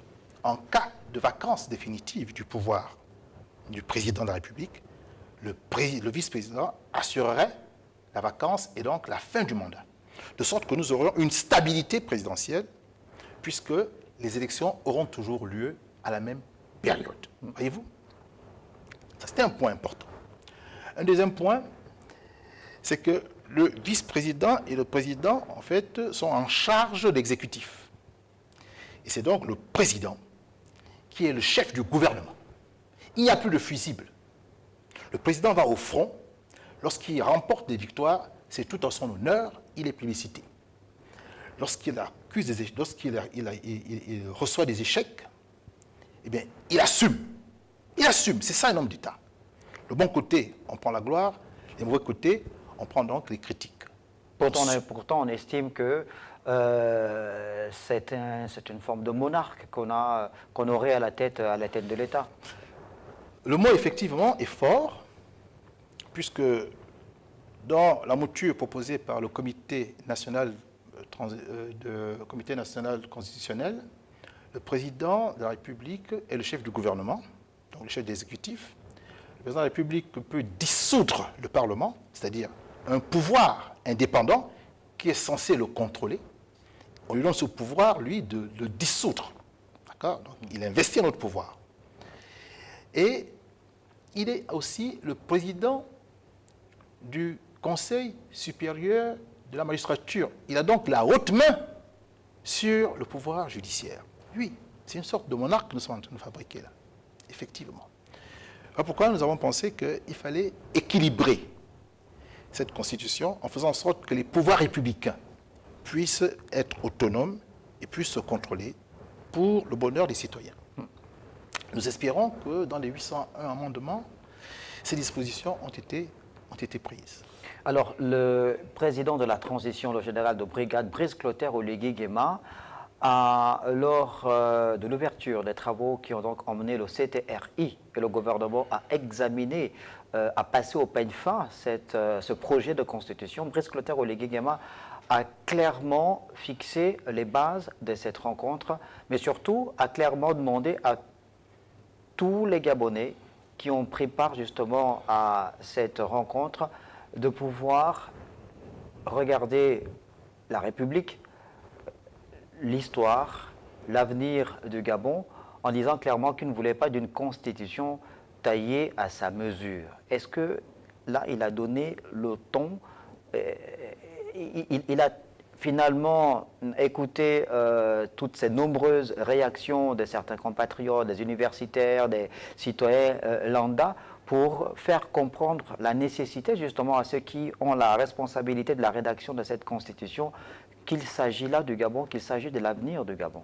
en cas de vacance définitive du pouvoir du président de la République, le vice-président assurerait la vacance et donc la fin du mandat. De sorte que nous aurions une stabilité présidentielle, puisque les élections auront toujours lieu à la même période. Voyez-vous? Ça, c'était un point important. Un deuxième point, c'est que le vice-président et le président, en fait, sont en charge de l'exécutif. Et c'est donc le président qui est le chef du gouvernement. Il n'y a plus de fusible. Le président va au front. Lorsqu'il remporte des victoires, c'est tout en son honneur, il est plébiscité. Lorsqu'il reçoit des échecs, eh bien, il assume. Il assume. C'est ça un homme d'État. Le bon côté, on prend la gloire. Les mauvais côtés, on prend donc les critiques. Pourtant, on estime que c'est une forme de monarque qu'on aurait à la tête de l'État. Le mot, effectivement, est fort, puisque dans la mouture proposée par le Comité national constitutionnel, le président de la République est le chef du gouvernement, donc le chef de l'exécutif. Le président de la République peut dissoudre le Parlement, c'est-à-dire un pouvoir indépendant qui est censé le contrôler. On lui donne ce pouvoir, lui, de le dissoudre. D'accord? Donc, il investit notre pouvoir. Et il est aussi le président du Conseil supérieur de la magistrature. Il a donc la haute main sur le pouvoir judiciaire. Oui, c'est une sorte de monarque que nous sommes en train de fabriquer là, effectivement. Voilà pourquoi nous avons pensé qu'il fallait équilibrer cette constitution en faisant en sorte que les pouvoirs républicains puissent être autonomes et puissent se contrôler pour le bonheur des citoyens. Nous espérons que dans les 801 amendements, ces dispositions ont été prises. Alors, le président de la transition, le général de brigade Brice Clotaire Oligui Nguema, lors de l'ouverture des travaux qui ont donc emmené le CTRI et le gouvernement à examiner, à passer au peigne fin ce projet de constitution, Brice Clotaire Oligui Nguema a clairement fixé les bases de cette rencontre, mais surtout a clairement demandé à tous les Gabonais qui ont pris part justement à cette rencontre de pouvoir regarder la République, l'histoire, l'avenir du Gabon, en disant clairement qu'il ne voulait pas d'une constitution taillée à sa mesure. Est-ce que là, il a donné le ton, il a finalement écouté toutes ces nombreuses réactions de certains compatriotes, des universitaires, des citoyens lambda, pour faire comprendre la nécessité justement à ceux qui ont la responsabilité de la rédaction de cette constitution qu'il s'agit là du Gabon, qu'il s'agit de l'avenir du Gabon.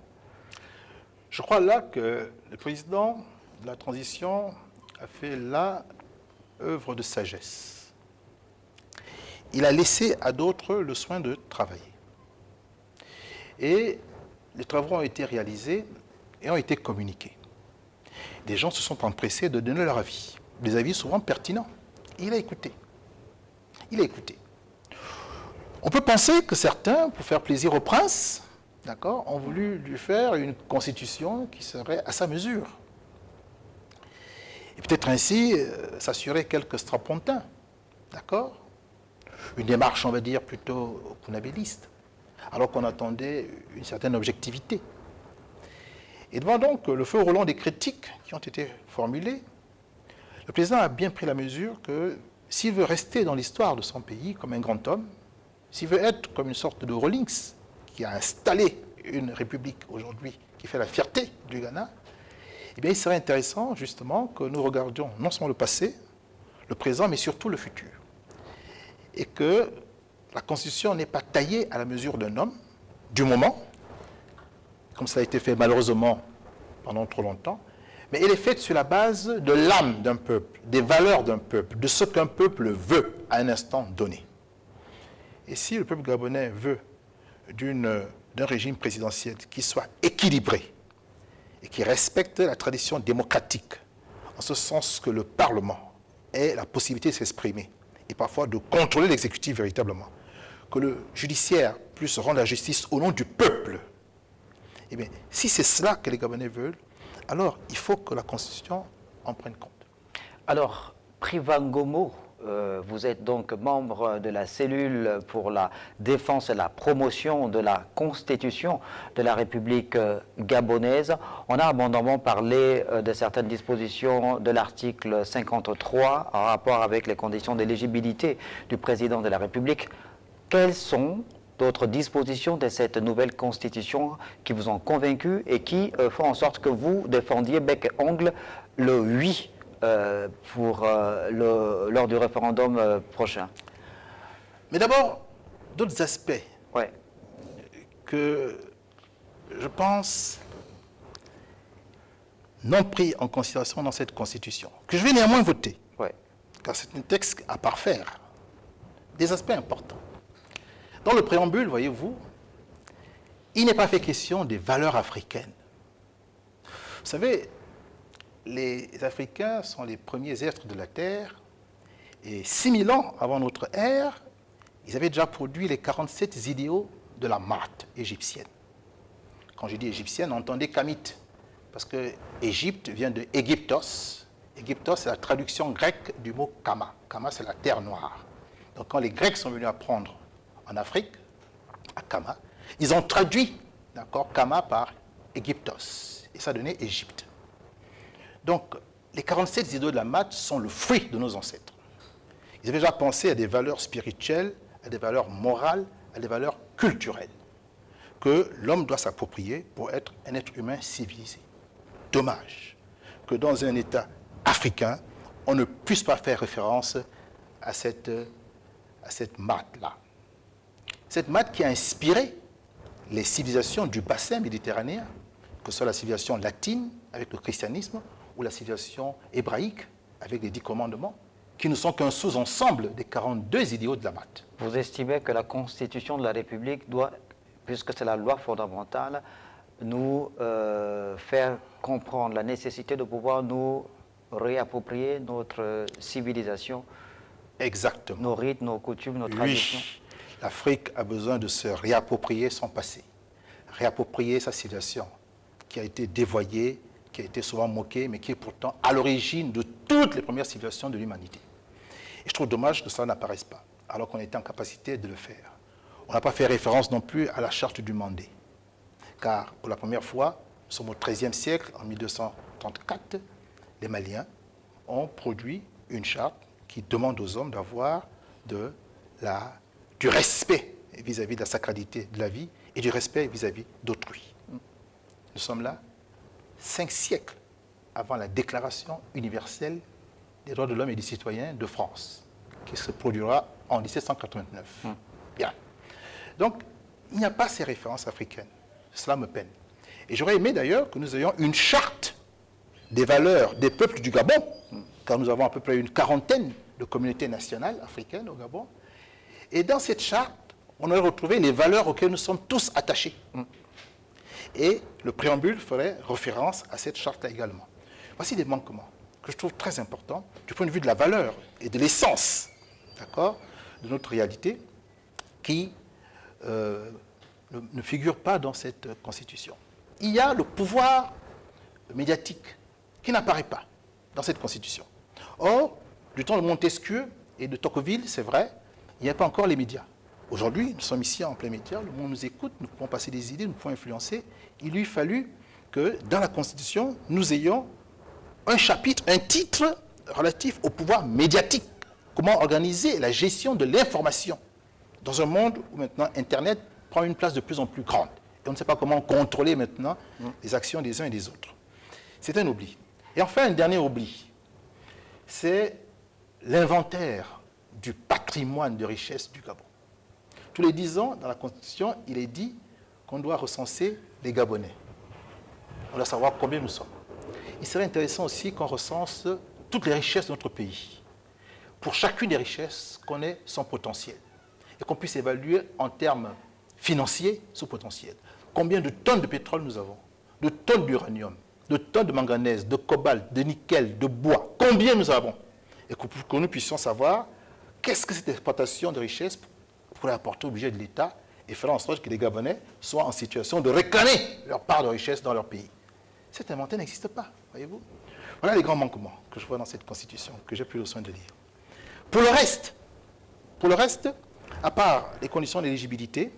Je crois là que le président de la transition a fait là œuvre de sagesse. Il a laissé à d'autres le soin de travailler. Et les travaux ont été réalisés et ont été communiqués. Des gens se sont empressés de donner leur avis, des avis souvent pertinents. Et il a écouté. Il a écouté. On peut penser que certains, pour faire plaisir au prince, d'accord, ont voulu lui faire une constitution qui serait à sa mesure. Et peut-être ainsi s'assurer quelques strapontins, d'accord? Une démarche, on va dire, plutôt kunabéliste, alors qu'on attendait une certaine objectivité. Et devant donc le feu roulant des critiques qui ont été formulées, le président a bien pris la mesure que s'il veut rester dans l'histoire de son pays comme un grand homme, s'il veut être comme une sorte de Rawlings qui a installé une république aujourd'hui qui fait la fierté du Ghana, eh bien, il serait intéressant justement que nous regardions non seulement le passé, le présent, mais surtout le futur. Et que la Constitution n'est pas taillée à la mesure d'un homme, du moment, comme ça a été fait malheureusement pendant trop longtemps, mais elle est faite sur la base de l'âme d'un peuple, des valeurs d'un peuple, de ce qu'un peuple veut à un instant donné. Et si le peuple gabonais veut d'un régime présidentiel qui soit équilibré et qui respecte la tradition démocratique, en ce sens que le Parlement ait la possibilité de s'exprimer et parfois de contrôler l'exécutif véritablement, que le judiciaire puisse rendre la justice au nom du peuple, eh bien, si c'est cela que les Gabonais veulent, alors il faut que la Constitution en prenne compte. Alors, Privangomo, vous êtes donc membre de la cellule pour la défense et la promotion de la Constitution de la République gabonaise. On a abondamment parlé de certaines dispositions de l'article 53 en rapport avec les conditions d'éligibilité du président de la République. Quelles sont d'autres dispositions de cette nouvelle Constitution qui vous ont convaincu et qui font en sorte que vous défendiez bec et ongle le oui lors du référendum prochain? Mais d'abord, d'autres aspects Ouais. que je pense non pris en considération dans cette Constitution, que je vais néanmoins voter, Ouais. car c'est un texte à parfaire, des aspects importants. Dans le préambule, voyez-vous, il n'est pas fait question des valeurs africaines. Vous savez, les Africains sont les premiers êtres de la Terre, et 6000 ans avant notre ère, ils avaient déjà produit les 47 idéaux de la Maat égyptienne. Quand je dis égyptienne, entendez kamite, parce que Égypte vient de Égyptos. Égyptos, c'est la traduction grecque du mot Kama. Kama, c'est la terre noire. Donc quand les Grecs sont venus apprendre en Afrique, à Kama, ils ont traduit, d'accord, Kama par Égyptos, et ça a donné Égypte. Donc, les 47 idéaux de la Maat sont le fruit de nos ancêtres. Ils avaient déjà pensé à des valeurs spirituelles, à des valeurs morales, à des valeurs culturelles, que l'homme doit s'approprier pour être un être humain civilisé. Dommage que dans un État africain, on ne puisse pas faire référence à cette Maat-là. Cette Maat qui a inspiré les civilisations du bassin méditerranéen, que ce soit la civilisation latine avec le christianisme, ou la civilisation hébraïque avec les 10 commandements, qui ne sont qu'un sous-ensemble des 42 idéaux de la Maat. Vous estimez que la Constitution de la République doit, puisque c'est la loi fondamentale, nous faire comprendre la nécessité de pouvoir nous réapproprier notre civilisation, Exactement. nos rites, nos coutumes, nos traditions. Oui, l'Afrique a besoin de se réapproprier son passé, réapproprier sa civilisation, qui a été dévoyée, qui a été souvent moquée, mais qui est pourtant à l'origine de toutes les premières civilisations de l'humanité. Et je trouve dommage que ça n'apparaisse pas, alors qu'on était en capacité de le faire. On n'a pas fait référence non plus à la charte du Mandé, car pour la première fois, nous sommes au XIIIe siècle, en 1234, les Maliens ont produit une charte qui demande aux hommes d'avoir du respect vis-à-vis de la sacralité de la vie et du respect vis-à-vis d'autrui. Nous sommes là 5 siècles avant la Déclaration universelle des droits de l'homme et du citoyen de France, qui se produira en 1789. Bien. Donc, il n'y a pas ces références africaines. Cela me peine. Et j'aurais aimé d'ailleurs que nous ayons une charte des valeurs des peuples du Gabon, car nous avons à peu près une quarantaine de communautés nationales africaines au Gabon. Et dans cette charte, on aurait retrouvé les valeurs auxquelles nous sommes tous attachés. Et le préambule ferait référence à cette charte-là également. Voici des manquements que je trouve très importants du point de vue de la valeur et de l'essence, d'accord, de notre réalité, qui ne figurent pas dans cette Constitution. Il y a le pouvoir médiatique qui n'apparaît pas dans cette Constitution. Or, du temps de Montesquieu et de Tocqueville, c'est vrai, il n'y a pas encore les médias. Aujourd'hui, nous sommes ici en plein média, le monde nous écoute, nous pouvons passer des idées, nous pouvons influencer. Il lui fallut que dans la Constitution, nous ayons un chapitre, un titre relatif au pouvoir médiatique. Comment organiser la gestion de l'information dans un monde où maintenant Internet prend une place de plus en plus grande. Et on ne sait pas comment contrôler maintenant les actions des uns et des autres. C'est un oubli. Et enfin, un dernier oubli, c'est l'inventaire du patrimoine de richesse du Gabon. Tous les 10 ans, dans la Constitution, il est dit qu'on doit recenser les Gabonais. On doit savoir combien nous sommes. Il serait intéressant aussi qu'on recense toutes les richesses de notre pays. Pour chacune des richesses, qu'on ait son potentiel. Et qu'on puisse évaluer en termes financiers ce potentiel. Combien de tonnes de pétrole nous avons, de tonnes d'uranium, de tonnes de manganèse, de cobalt, de nickel, de bois. Combien nous avons. Et que nous puissions savoir qu'est-ce que cette exploitation de richesses pourrait apporter au budget de l'État et faire en sorte que les Gabonais soient en situation de réclamer leur part de richesse dans leur pays. Cet inventaire n'existe pas, voyez-vous. Voilà les grands manquements que je vois dans cette constitution, que j'ai pris le soin de lire. Pour le reste, à part les conditions d'éligibilité,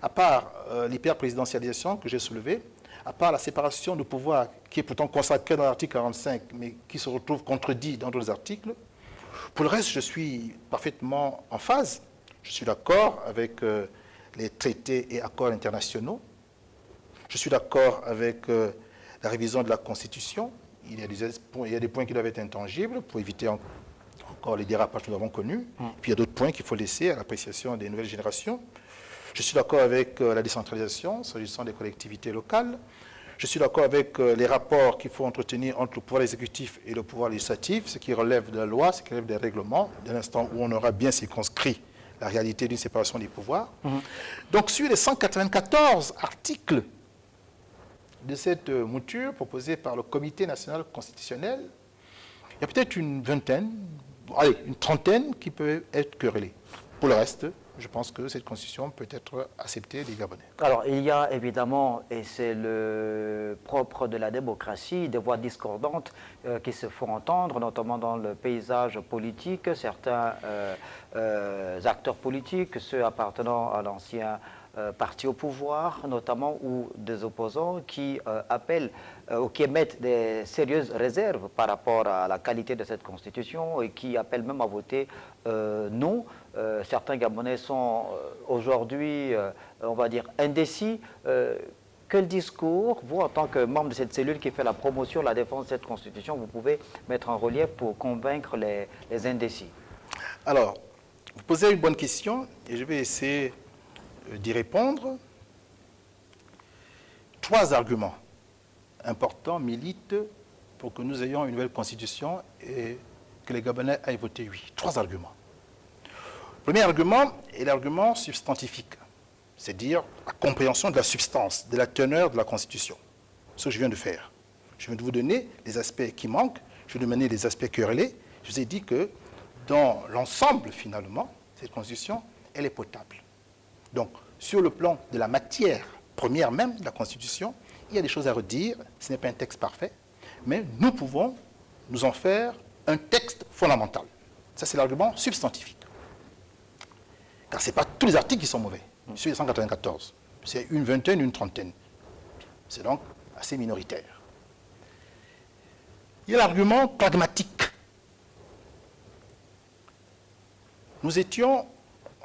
à part l'hyper-présidentialisation que j'ai soulevée, à part la séparation de pouvoir qui est pourtant consacrée dans l'article 45, mais qui se retrouve contredit dans d'autres articles, pour le reste, je suis parfaitement en phase. Je suis d'accord avec les traités et accords internationaux. Je suis d'accord avec la révision de la Constitution. Il y a des points qui doivent être intangibles pour éviter encore les dérapages que nous avons connus. Puis il y a d'autres points qu'il faut laisser à l'appréciation des nouvelles générations. Je suis d'accord avec la décentralisation, s'agissant des collectivités locales. Je suis d'accord avec les rapports qu'il faut entretenir entre le pouvoir exécutif et le pouvoir législatif, ce qui relève de la loi, ce qui relève des règlements, dès l'instant où on aura bien circonscrit la réalité d'une séparation des pouvoirs. Donc, sur les 194 articles de cette mouture proposée par le Comité national constitutionnel, il y a peut-être une vingtaine, allez, une trentaine qui peuvent être querellées. Pour le reste, je pense que cette constitution peut être acceptée des Gabonais. Alors, il y a évidemment, et c'est le propre de la démocratie, des voix discordantes qui se font entendre, notamment dans le paysage politique. Certains acteurs politiques, ceux appartenant à l'ancien parti au pouvoir, notamment, ou des opposants qui appellent ou qui émettent des sérieuses réserves par rapport à la qualité de cette constitution et qui appellent même à voter non. Certains Gabonais sont aujourd'hui, on va dire, indécis. Quel discours, vous, en tant que membre de cette cellule qui fait la promotion, la défense de cette constitution, vous pouvez mettre en relief pour convaincre les indécis? Alors, vous posez une bonne question et je vais essayer d'y répondre. 3 arguments importants militent pour que nous ayons une nouvelle constitution et que les Gabonais aillent voter oui. 3 arguments. Le premier argument est l'argument substantifique, c'est-à-dire la compréhension de la substance, de la teneur de la constitution. Ce que je viens de faire. Je viens de vous donner les aspects qui manquent, je vais vous donner les aspects querellés. Je vous ai dit que dans l'ensemble, finalement, cette constitution, elle est potable. Donc, sur le plan de la matière première même de la Constitution, il y a des choses à redire. Ce n'est pas un texte parfait, mais nous pouvons nous en faire un texte fondamental. Ça, c'est l'argument substantifique. Car ce n'est pas tous les articles qui sont mauvais. Sur les 194, c'est une vingtaine, une trentaine. C'est donc assez minoritaire. Il y a l'argument pragmatique. Nous étions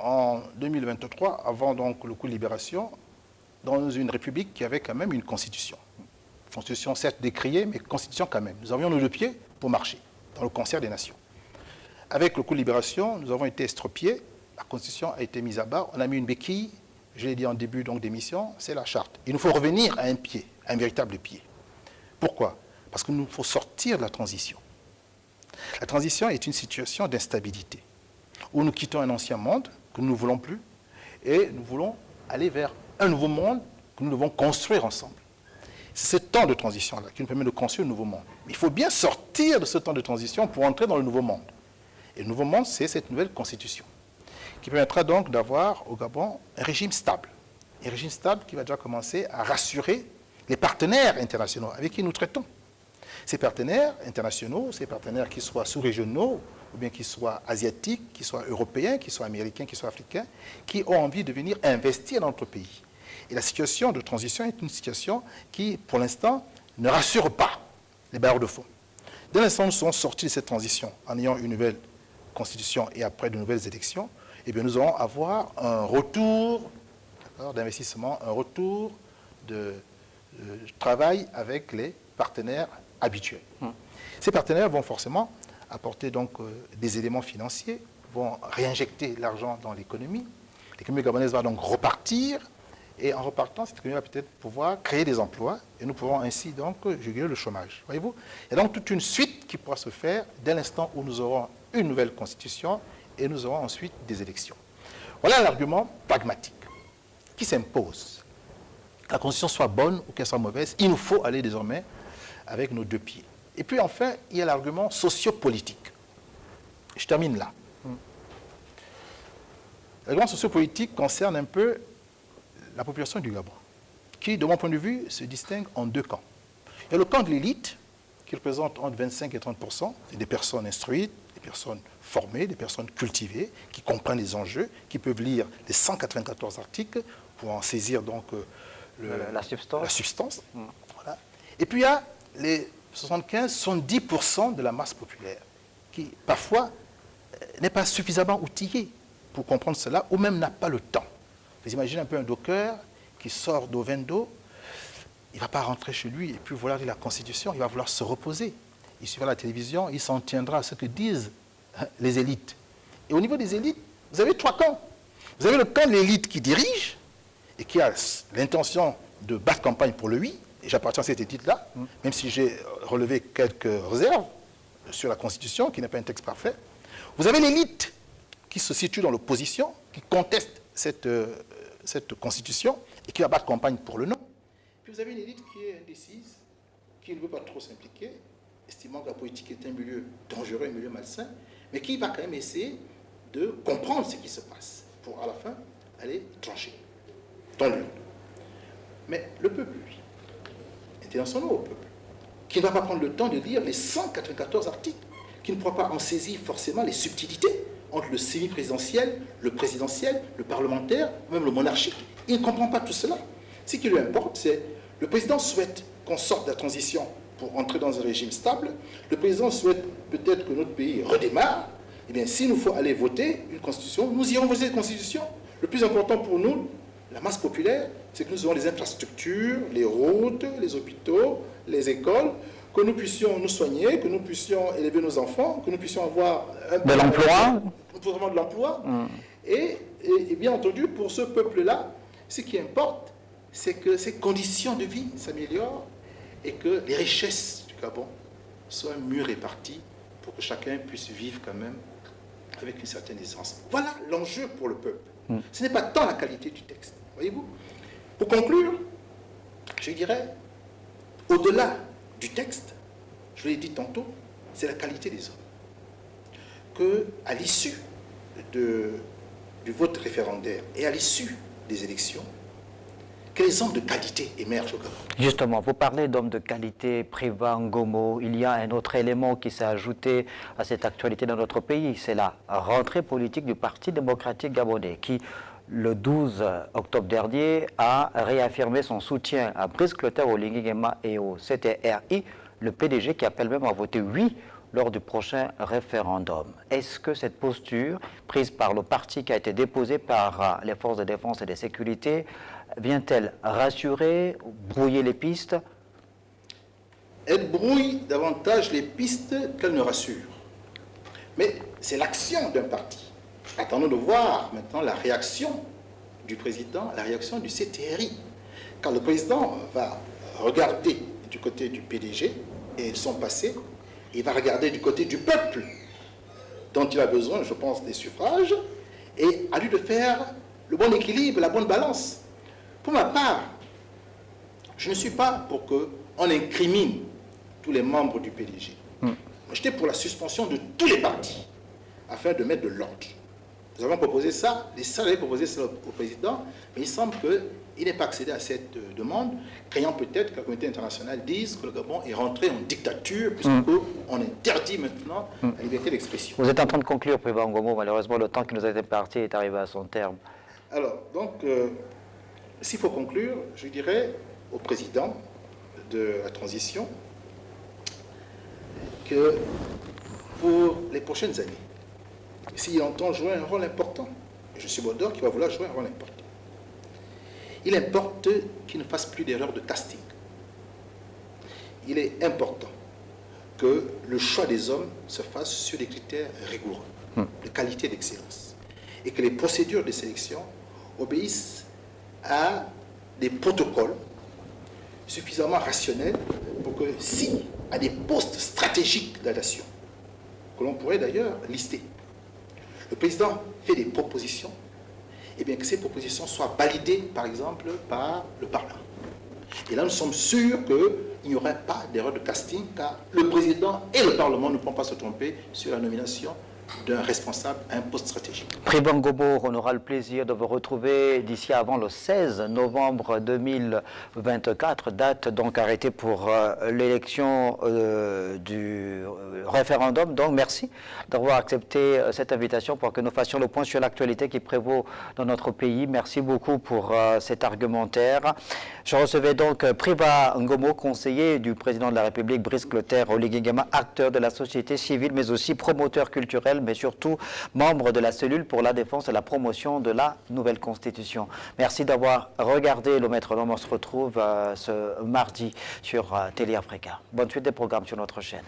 en 2023, avant donc le coup de libération, dans une république qui avait quand même une constitution. Constitution certes décriée, mais constitution quand même. Nous avions nos 2 pieds pour marcher, dans le concert des nations. Avec le coup de libération, nous avons été estropiés, la constitution a été mise à bas, on a mis une béquille, je l'ai dit en début d'émission, c'est la charte. Il nous faut revenir à un pied, à un véritable pied. Pourquoi? Parce qu'il nous faut sortir de la transition. La transition est une situation d'instabilité, où nous quittons un ancien monde, que nous ne voulons plus, et nous voulons aller vers un nouveau monde que nous devons construire ensemble. C'est ce temps de transition-là qui nous permet de construire un nouveau monde. Mais il faut bien sortir de ce temps de transition pour entrer dans le nouveau monde. Et le nouveau monde, c'est cette nouvelle constitution, qui permettra donc d'avoir au Gabon un régime stable. Un régime stable qui va déjà commencer à rassurer les partenaires internationaux avec qui nous traitons. Ces partenaires internationaux, ces partenaires qui soient sous-régionaux, ou bien qu'ils soient asiatiques, qu'ils soient européens, qu'ils soient américains, qu'ils soient africains, qui ont envie de venir investir dans notre pays. Et la situation de transition est une situation qui, pour l'instant, ne rassure pas les bailleurs de fonds. Dès l'instant où nous serons sortis de cette transition, en ayant une nouvelle constitution et après de nouvelles élections, eh bien, nous allons avoir un retour d'investissement, un retour de travail avec les partenaires habituels. Ces partenaires vont forcément apporter donc des éléments financiers, vont réinjecter l'argent dans l'économie. L'économie gabonaise va donc repartir, et en repartant, cette économie va peut-être pouvoir créer des emplois, et nous pourrons ainsi donc juguler le chômage. Voyez-vous? Il y a donc toute une suite qui pourra se faire dès l'instant où nous aurons une nouvelle constitution, et nous aurons ensuite des élections. Voilà l'argument pragmatique qui s'impose. Que la constitution soit bonne ou qu'elle soit mauvaise, il nous faut aller désormais avec nos 2 pieds. Et puis enfin, il y a l'argument sociopolitique. Je termine là. L'argument sociopolitique concerne un peu la population du Gabon, qui, de mon point de vue, se distingue en 2 camps. Il y a le camp de l'élite, qui représentent entre 25 et 30%, c'est des personnes instruites, des personnes formées, des personnes cultivées, qui comprennent les enjeux, qui peuvent lire les 194 articles pour en saisir donc la substance. Voilà. Et puis il y a les 75-70% de la masse populaire qui parfois n'est pas suffisamment outillée pour comprendre cela ou même n'a pas le temps. Vous imaginez un peu un docker qui sort d'Ovendo, il ne va pas rentrer chez lui et puis vouloir lire la Constitution, il va vouloir se reposer. Il suivra la télévision, il s'en tiendra à ce que disent les élites. Et au niveau des élites, vous avez 3 camps. Vous avez le camp de l'élite qui dirige et qui a l'intention de battre campagne pour le oui, et j'appartiens à cette élite-là, même si j'ai relevé quelques réserves sur la Constitution, qui n'est pas un texte parfait. Vous avez l'élite qui se situe dans l'opposition, qui conteste cette Constitution et qui va battre campagne pour le non. Puis vous avez une élite qui est indécise, qui ne veut pas trop s'impliquer, estimant que la politique est un milieu dangereux, un milieu malsain, mais qui va quand même essayer de comprendre ce qui se passe pour, à la fin, aller trancher dans l'urne. Mais le peuple, lui, international au peuple, qui ne va pas prendre le temps de lire les 194 articles, qui ne pourra pas en saisir forcément les subtilités entre le semi-présidentiel, le présidentiel, le parlementaire, même le monarchique. Il ne comprend pas tout cela. Ce qui lui importe, c'est le président souhaite qu'on sorte de la transition pour entrer dans un régime stable. Le président souhaite peut-être que notre pays redémarre. Eh bien, s'il nous faut aller voter une constitution, nous irons voter cette constitution. Le plus important pour nous, la masse populaire, c'est que nous ayons les infrastructures, les routes, les hôpitaux, les écoles, que nous puissions nous soigner, que nous puissions élever nos enfants, que nous puissions avoir de l'emploi. De l'emploi. Et bien entendu, pour ce peuple-là, ce qui importe, c'est que ses conditions de vie s'améliorent et que les richesses du Gabon soient mieux réparties pour que chacun puisse vivre quand même avec une certaine aisance. Voilà l'enjeu pour le peuple. Ce n'est pas tant la qualité du texte, voyez-vous. Pour conclure, je dirais, au-delà du texte, je l'ai dit tantôt, c'est la qualité des hommes. Qu'à l'issue du vote référendaire et à l'issue des élections, quels hommes de qualité émergent au Gabon? Justement, vous parlez d'hommes de qualité, Préva Ngomo. Il y a un autre élément qui s'est ajouté à cette actualité dans notre pays, c'est la rentrée politique du Parti démocratique gabonais qui, le 12 octobre dernier, a réaffirmé son soutien à Brice Clotaire, Oligui Nguema et au CTRI, le PDG qui appelle même à voter oui lors du prochain référendum. Est-ce que cette posture prise par le parti qui a été déposée par les forces de défense et de sécurité vient-elle rassurer, brouiller les pistes? Elle brouille davantage les pistes qu'elle ne rassure. Mais c'est l'action d'un parti. Attendons de voir maintenant la réaction du président, la réaction du CTRI. Car le président va regarder du côté du PDG et son passé, il va regarder du côté du peuple dont il a besoin, je pense, des suffrages, et à lui de faire le bon équilibre, la bonne balance. Pour ma part, je ne suis pas pour qu'on incrimine tous les membres du PDG. J'étais pour la suspension de tous les partis, afin de mettre de l'ordre. Nous avons proposé ça, les salariés avaient proposé ça au président, mais il semble qu'il n'ait pas accédé à cette demande, craignant peut-être que la communauté internationale dise que le Gabon est rentré en dictature, puisqu'on interdit maintenant la liberté d'expression. Vous êtes en train de conclure, Préva Ngomo. Malheureusement, le temps qui nous a été imparti est arrivé à son terme. Alors, donc, s'il faut conclure, je dirais au président de la transition que pour les prochaines années, s'il entend jouer un rôle important, je suis Baudor qui va vouloir jouer un rôle important, il importe qu'il ne fasse plus d'erreurs de casting. Il est important que le choix des hommes se fasse sur des critères rigoureux, de qualité et d'excellence, et que les procédures de sélection obéissent à des protocoles suffisamment rationnels pour que si, à des postes stratégiques de la nation, que l'on pourrait d'ailleurs lister, le président fait des propositions, et bien que ces propositions soient validées, par exemple, par le Parlement. Et là, nous sommes sûrs qu'il n'y aurait pas d'erreur de casting, car le président et le Parlement ne pourront pas se tromper sur la nomination d'un responsable à un poste stratégique. Priban Ngomo, on aura le plaisir de vous retrouver d'ici avant le 16 novembre 2024, date donc arrêtée pour l'élection du référendum. Donc merci d'avoir accepté cette invitation pour que nous fassions le point sur l'actualité qui prévaut dans notre pays. Merci beaucoup pour cet argumentaire. Je recevais donc Priba Ngomo, conseiller du président de la République, Brice Clotaire Oligui-Nguema, acteur de la société civile, mais aussi promoteur culturel, mais surtout membre de la cellule pour la défense et la promotion de la nouvelle constitution. Merci d'avoir regardé le Maître d'Homme. On se retrouve ce mardi sur Télé Africa. Bonne suite des programmes sur notre chaîne.